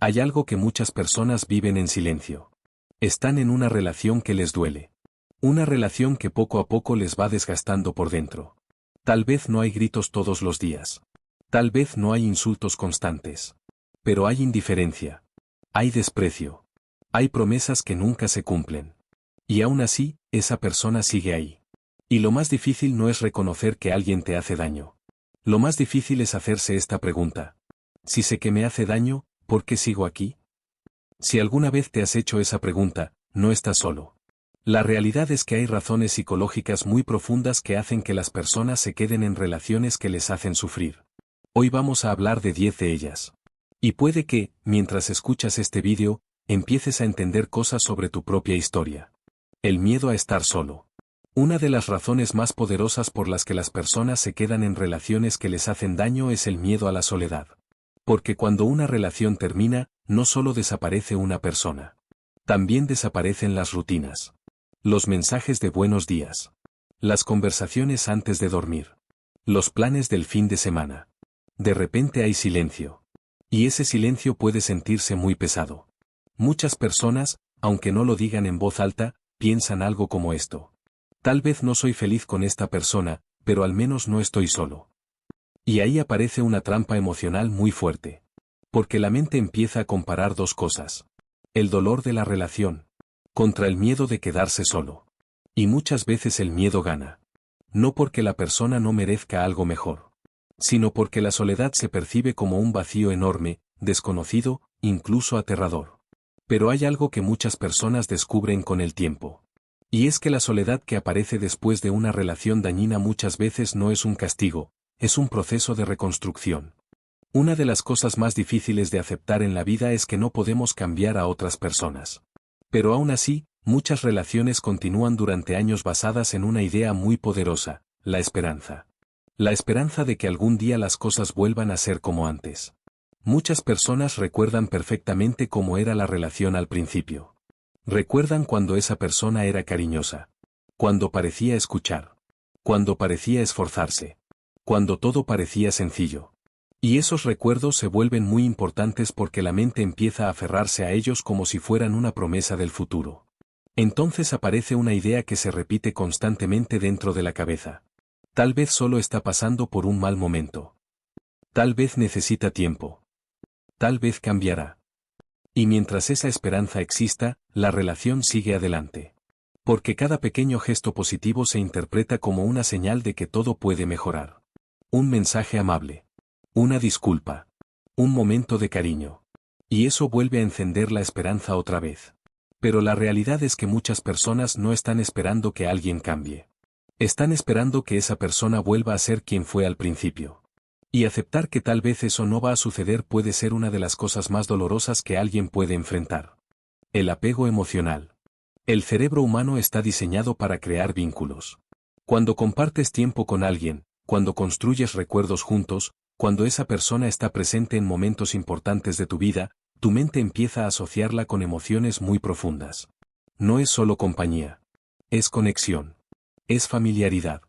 Hay algo que muchas personas viven en silencio. Están en una relación que les duele. Una relación que poco a poco les va desgastando por dentro. Tal vez no hay gritos todos los días. Tal vez no hay insultos constantes. Pero hay indiferencia. Hay desprecio. Hay promesas que nunca se cumplen. Y aún así, esa persona sigue ahí. Y lo más difícil no es reconocer que alguien te hace daño. Lo más difícil es hacerse esta pregunta. Si sé que me hace daño, ¿por qué sigo aquí? Si alguna vez te has hecho esa pregunta, no estás solo. La realidad es que hay razones psicológicas muy profundas que hacen que las personas se queden en relaciones que les hacen sufrir. Hoy vamos a hablar de 10 de ellas. Y puede que, mientras escuchas este vídeo, empieces a entender cosas sobre tu propia historia. El miedo a estar solo. Una de las razones más poderosas por las que las personas se quedan en relaciones que les hacen daño es el miedo a la soledad. Porque cuando una relación termina, no solo desaparece una persona. También desaparecen las rutinas. Los mensajes de buenos días. Las conversaciones antes de dormir. Los planes del fin de semana. De repente hay silencio. Y ese silencio puede sentirse muy pesado. Muchas personas, aunque no lo digan en voz alta, piensan algo como esto. Tal vez no soy feliz con esta persona, pero al menos no estoy solo. Y ahí aparece una trampa emocional muy fuerte. Porque la mente empieza a comparar dos cosas. El dolor de la relación. Contra el miedo de quedarse solo. Y muchas veces el miedo gana. No porque la persona no merezca algo mejor. Sino porque la soledad se percibe como un vacío enorme, desconocido, incluso aterrador. Pero hay algo que muchas personas descubren con el tiempo. Y es que la soledad que aparece después de una relación dañina muchas veces no es un castigo, es un proceso de reconstrucción. Una de las cosas más difíciles de aceptar en la vida es que no podemos cambiar a otras personas. Pero aún así, muchas relaciones continúan durante años basadas en una idea muy poderosa, la esperanza. La esperanza de que algún día las cosas vuelvan a ser como antes. Muchas personas recuerdan perfectamente cómo era la relación al principio. Recuerdan cuando esa persona era cariñosa. Cuando parecía escuchar. Cuando parecía esforzarse. Cuando todo parecía sencillo. Y esos recuerdos se vuelven muy importantes porque la mente empieza a aferrarse a ellos como si fueran una promesa del futuro. Entonces aparece una idea que se repite constantemente dentro de la cabeza. Tal vez solo está pasando por un mal momento. Tal vez necesita tiempo. Tal vez cambiará. Y mientras esa esperanza exista, la relación sigue adelante. Porque cada pequeño gesto positivo se interpreta como una señal de que todo puede mejorar. Un mensaje amable. Una disculpa. Un momento de cariño. Y eso vuelve a encender la esperanza otra vez. Pero la realidad es que muchas personas no están esperando que alguien cambie. Están esperando que esa persona vuelva a ser quien fue al principio. Y aceptar que tal vez eso no va a suceder puede ser una de las cosas más dolorosas que alguien puede enfrentar. El apego emocional. El cerebro humano está diseñado para crear vínculos. Cuando compartes tiempo con alguien, cuando construyes recuerdos juntos, cuando esa persona está presente en momentos importantes de tu vida, tu mente empieza a asociarla con emociones muy profundas. No es solo compañía. Es conexión. Es familiaridad.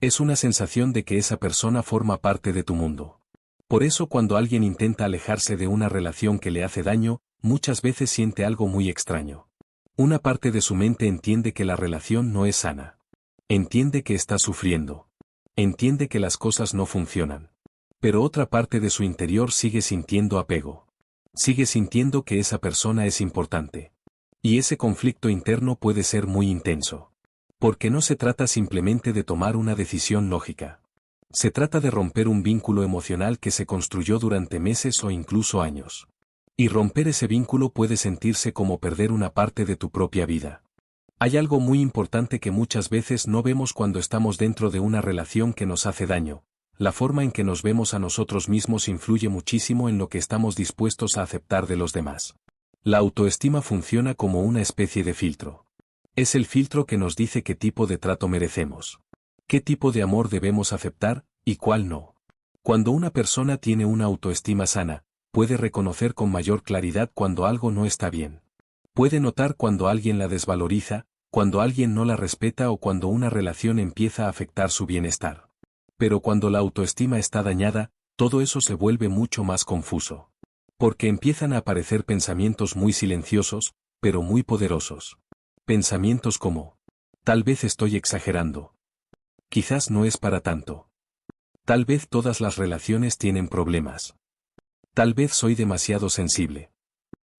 Es una sensación de que esa persona forma parte de tu mundo. Por eso cuando alguien intenta alejarse de una relación que le hace daño, muchas veces siente algo muy extraño. Una parte de su mente entiende que la relación no es sana. Entiende que está sufriendo. Entiende que las cosas no funcionan. Pero otra parte de su interior sigue sintiendo apego. Sigue sintiendo que esa persona es importante. Y ese conflicto interno puede ser muy intenso. Porque no se trata simplemente de tomar una decisión lógica. Se trata de romper un vínculo emocional que se construyó durante meses o incluso años. Y romper ese vínculo puede sentirse como perder una parte de tu propia vida. Hay algo muy importante que muchas veces no vemos cuando estamos dentro de una relación que nos hace daño. La forma en que nos vemos a nosotros mismos influye muchísimo en lo que estamos dispuestos a aceptar de los demás. La autoestima funciona como una especie de filtro. Es el filtro que nos dice qué tipo de trato merecemos. Qué tipo de amor debemos aceptar, y cuál no. Cuando una persona tiene una autoestima sana, puede reconocer con mayor claridad cuando algo no está bien. Puede notar cuando alguien la desvaloriza, cuando alguien no la respeta o cuando una relación empieza a afectar su bienestar. Pero cuando la autoestima está dañada, todo eso se vuelve mucho más confuso. Porque empiezan a aparecer pensamientos muy silenciosos, pero muy poderosos. Pensamientos como: tal vez estoy exagerando. Quizás no es para tanto. Tal vez todas las relaciones tienen problemas. Tal vez soy demasiado sensible.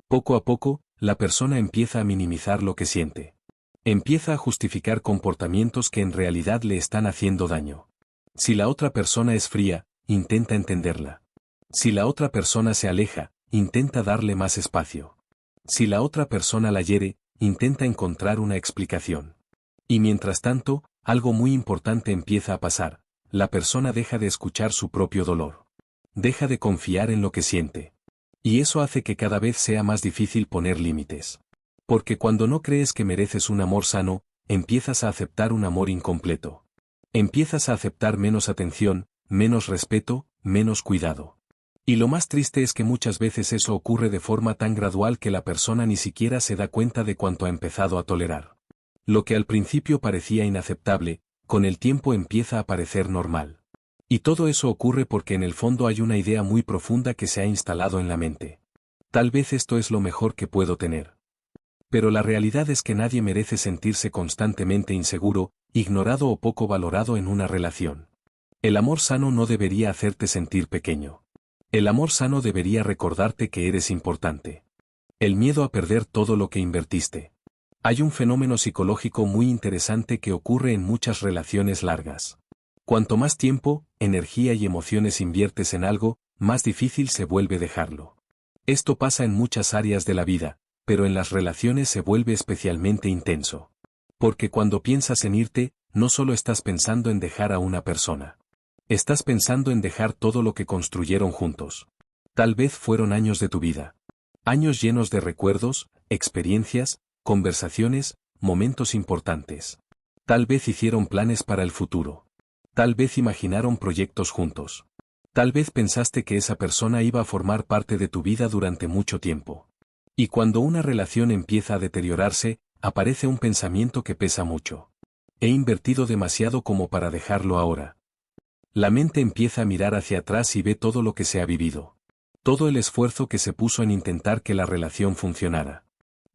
Poco a poco, la persona empieza a minimizar lo que siente. Empieza a justificar comportamientos que en realidad le están haciendo daño. Si la otra persona es fría, intenta entenderla. Si la otra persona se aleja, intenta darle más espacio. Si la otra persona la hiere, intenta encontrar una explicación. Y mientras tanto, algo muy importante empieza a pasar: la persona deja de escuchar su propio dolor. Deja de confiar en lo que siente. Y eso hace que cada vez sea más difícil poner límites. Porque cuando no crees que mereces un amor sano, empiezas a aceptar un amor incompleto. Empiezas a aceptar menos atención, menos respeto, menos cuidado. Y lo más triste es que muchas veces eso ocurre de forma tan gradual que la persona ni siquiera se da cuenta de cuánto ha empezado a tolerar. Lo que al principio parecía inaceptable, con el tiempo empieza a parecer normal. Y todo eso ocurre porque en el fondo hay una idea muy profunda que se ha instalado en la mente. Tal vez esto es lo mejor que puedo tener. Pero la realidad es que nadie merece sentirse constantemente inseguro, ignorado o poco valorado en una relación. El amor sano no debería hacerte sentir pequeño. El amor sano debería recordarte que eres importante. El miedo a perder todo lo que invertiste. Hay un fenómeno psicológico muy interesante que ocurre en muchas relaciones largas. Cuanto más tiempo, energía y emociones inviertes en algo, más difícil se vuelve dejarlo. Esto pasa en muchas áreas de la vida, pero en las relaciones se vuelve especialmente intenso. Porque cuando piensas en irte, no solo estás pensando en dejar a una persona. Estás pensando en dejar todo lo que construyeron juntos. Tal vez fueron años de tu vida. Años llenos de recuerdos, experiencias, conversaciones, momentos importantes. Tal vez hicieron planes para el futuro. Tal vez imaginaron proyectos juntos. Tal vez pensaste que esa persona iba a formar parte de tu vida durante mucho tiempo. Y cuando una relación empieza a deteriorarse, aparece un pensamiento que pesa mucho. He invertido demasiado como para dejarlo ahora. La mente empieza a mirar hacia atrás y ve todo lo que se ha vivido. Todo el esfuerzo que se puso en intentar que la relación funcionara.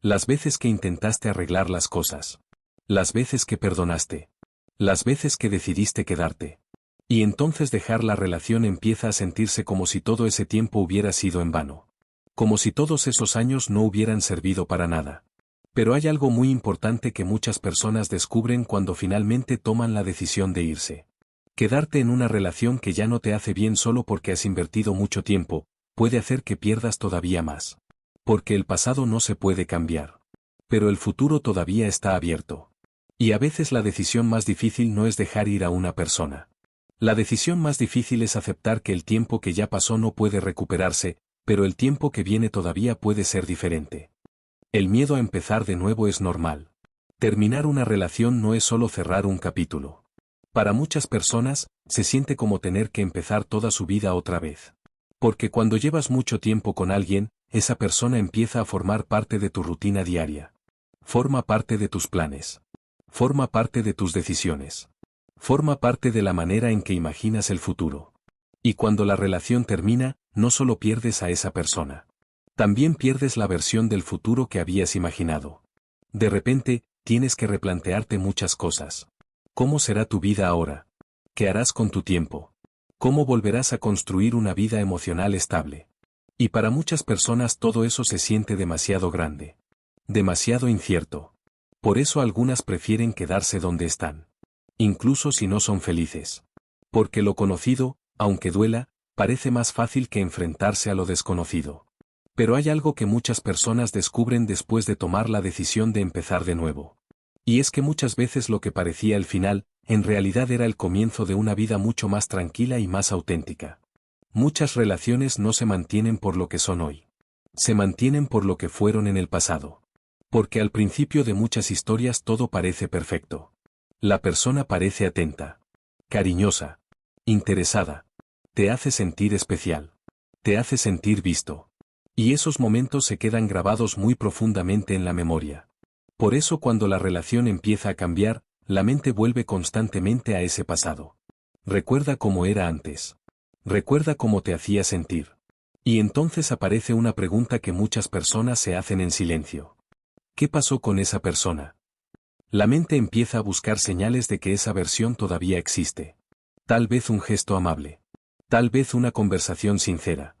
Las veces que intentaste arreglar las cosas. Las veces que perdonaste. Las veces que decidiste quedarte. Y entonces dejar la relación empieza a sentirse como si todo ese tiempo hubiera sido en vano. Como si todos esos años no hubieran servido para nada. Pero hay algo muy importante que muchas personas descubren cuando finalmente toman la decisión de irse. Quedarte en una relación que ya no te hace bien solo porque has invertido mucho tiempo, puede hacer que pierdas todavía más. Porque el pasado no se puede cambiar. Pero el futuro todavía está abierto. Y a veces la decisión más difícil no es dejar ir a una persona. La decisión más difícil es aceptar que el tiempo que ya pasó no puede recuperarse, pero el tiempo que viene todavía puede ser diferente. El miedo a empezar de nuevo es normal. Terminar una relación no es solo cerrar un capítulo. Para muchas personas, se siente como tener que empezar toda su vida otra vez. Porque cuando llevas mucho tiempo con alguien, esa persona empieza a formar parte de tu rutina diaria. Forma parte de tus planes. Forma parte de tus decisiones. Forma parte de la manera en que imaginas el futuro. Y cuando la relación termina, no solo pierdes a esa persona. También pierdes la versión del futuro que habías imaginado. De repente, tienes que replantearte muchas cosas. ¿Cómo será tu vida ahora? ¿Qué harás con tu tiempo? ¿Cómo volverás a construir una vida emocional estable? Y para muchas personas todo eso se siente demasiado grande. Demasiado incierto. Por eso algunas prefieren quedarse donde están. Incluso si no son felices. Porque lo conocido, aunque duela, parece más fácil que enfrentarse a lo desconocido. Pero hay algo que muchas personas descubren después de tomar la decisión de empezar de nuevo. Y es que muchas veces lo que parecía el final, en realidad era el comienzo de una vida mucho más tranquila y más auténtica. Muchas relaciones no se mantienen por lo que son hoy. Se mantienen por lo que fueron en el pasado. Porque al principio de muchas historias todo parece perfecto. La persona parece atenta, cariñosa, interesada. Te hace sentir especial. Te hace sentir visto. Y esos momentos se quedan grabados muy profundamente en la memoria. Por eso cuando la relación empieza a cambiar, la mente vuelve constantemente a ese pasado. Recuerda cómo era antes. Recuerda cómo te hacía sentir. Y entonces aparece una pregunta que muchas personas se hacen en silencio. ¿Qué pasó con esa persona? La mente empieza a buscar señales de que esa versión todavía existe. Tal vez un gesto amable. Tal vez una conversación sincera.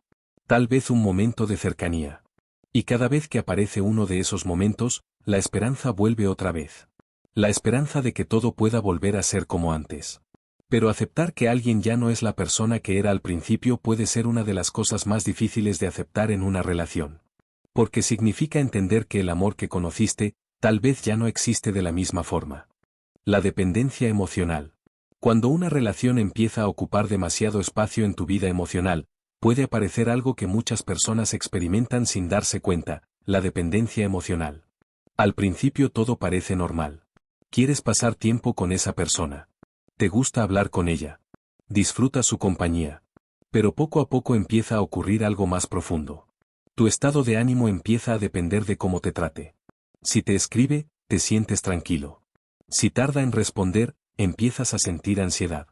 Tal vez un momento de cercanía. Y cada vez que aparece uno de esos momentos, la esperanza vuelve otra vez. La esperanza de que todo pueda volver a ser como antes. Pero aceptar que alguien ya no es la persona que era al principio puede ser una de las cosas más difíciles de aceptar en una relación. Porque significa entender que el amor que conociste, tal vez ya no existe de la misma forma. La dependencia emocional. Cuando una relación empieza a ocupar demasiado espacio en tu vida emocional, puede aparecer algo que muchas personas experimentan sin darse cuenta, la dependencia emocional. Al principio todo parece normal. Quieres pasar tiempo con esa persona. Te gusta hablar con ella. Disfrutas su compañía. Pero poco a poco empieza a ocurrir algo más profundo. Tu estado de ánimo empieza a depender de cómo te trate. Si te escribe, te sientes tranquilo. Si tarda en responder, empiezas a sentir ansiedad.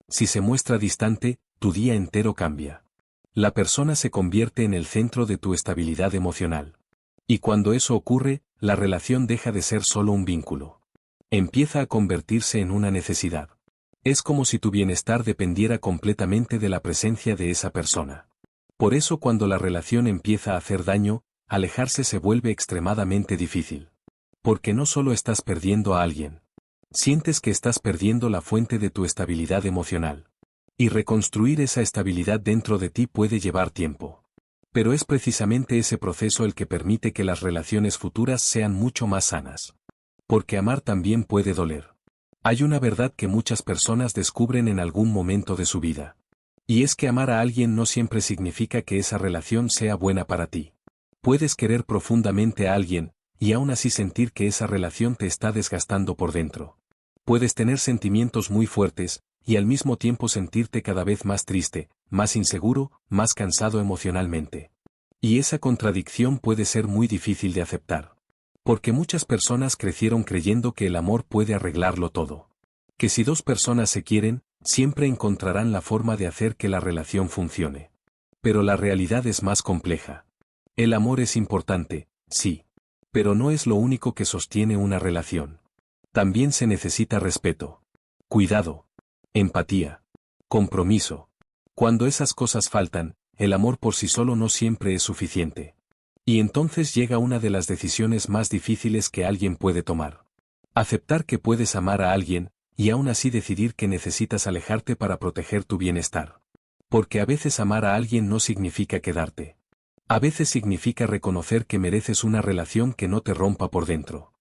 Si se muestra distante, tu día entero cambia. La persona se convierte en el centro de tu estabilidad emocional. Y cuando eso ocurre, la relación deja de ser solo un vínculo. Empieza a convertirse en una necesidad. Es como si tu bienestar dependiera completamente de la presencia de esa persona. Por eso cuando la relación empieza a hacer daño, alejarse se vuelve extremadamente difícil. Porque no solo estás perdiendo a alguien. Sientes que estás perdiendo la fuente de tu estabilidad emocional. Y reconstruir esa estabilidad dentro de ti puede llevar tiempo. Pero es precisamente ese proceso el que permite que las relaciones futuras sean mucho más sanas. Porque amar también puede doler. Hay una verdad que muchas personas descubren en algún momento de su vida. Y es que amar a alguien no siempre significa que esa relación sea buena para ti. Puedes querer profundamente a alguien, y aún así sentir que esa relación te está desgastando por dentro. Puedes tener sentimientos muy fuertes, y al mismo tiempo sentirte cada vez más triste, más inseguro, más cansado emocionalmente. Y esa contradicción puede ser muy difícil de aceptar. Porque muchas personas crecieron creyendo que el amor puede arreglarlo todo. Que si dos personas se quieren, siempre encontrarán la forma de hacer que la relación funcione. Pero la realidad es más compleja. El amor es importante, sí. Pero no es lo único que sostiene una relación. También se necesita respeto, cuidado, empatía, compromiso. Cuando esas cosas faltan, el amor por sí solo no siempre es suficiente. Y entonces llega una de las decisiones más difíciles que alguien puede tomar. Aceptar que puedes amar a alguien, y aún así decidir que necesitas alejarte para proteger tu bienestar. Porque a veces amar a alguien no significa quedarte. A veces significa reconocer que mereces una relación que no te rompa por dentro.